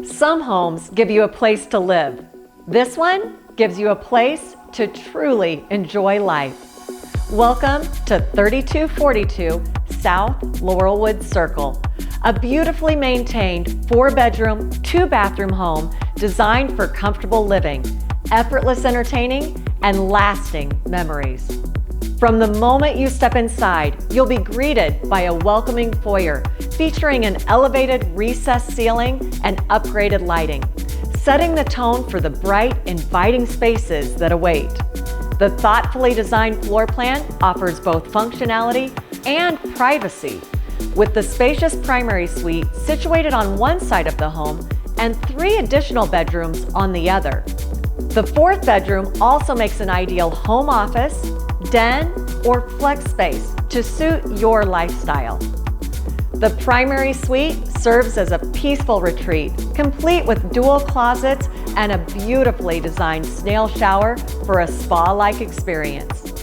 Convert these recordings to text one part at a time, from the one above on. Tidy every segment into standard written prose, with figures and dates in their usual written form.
Some homes give you a place to live. This one gives you a place to truly enjoy life. Welcome to 3242 South Laurelwood Cir, a beautifully maintained 4-bedroom, 2-bathroom home designed for comfortable living, effortless entertaining, and lasting memories. From the moment you step inside, you'll be greeted by a welcoming foyer featuring an elevated recessed ceiling and upgraded lighting, setting the tone for the bright, inviting spaces that await. The thoughtfully designed floor plan offers both functionality and privacy, with the spacious primary suite situated on one side of the home and 3 additional bedrooms on the other. The 4th bedroom also makes an ideal home office, den, or flex space to suit your lifestyle. The primary suite serves as a peaceful retreat, complete with dual closets and a beautifully designed snail shower for a spa-like experience.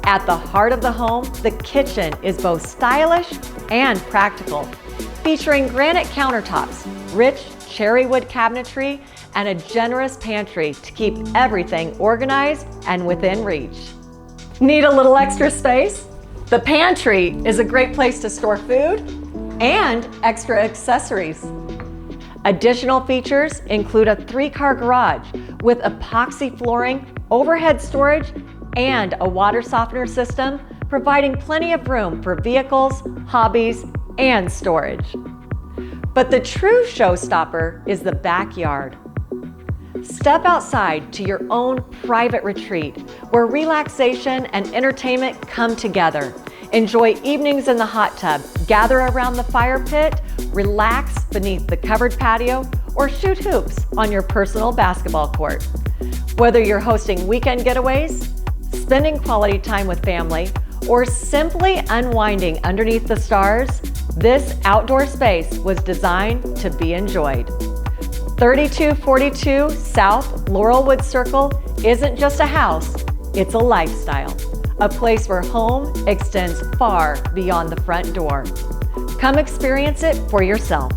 At the heart of the home, the kitchen is both stylish and practical, featuring granite countertops, rich cherry wood cabinetry, and a generous pantry to keep everything organized and within reach. Need a little extra space? The pantry is a great place to store food and extra accessories. Additional features include a 3-car garage with epoxy flooring, overhead storage, and a water softener system, providing plenty of room for vehicles, hobbies, and storage. But the true showstopper is the backyard. Step outside to your own private retreat where relaxation and entertainment come together. Enjoy evenings in the hot tub, gather around the fire pit, relax beneath the covered patio, or shoot hoops on your personal basketball court. Whether you're hosting weekend getaways, spending quality time with family, or simply unwinding underneath the stars, this outdoor space was designed to be enjoyed. 3242 South Laurelwood Cir isn't just a house, it's a lifestyle. A place where home extends far beyond the front door. Come experience it for yourself.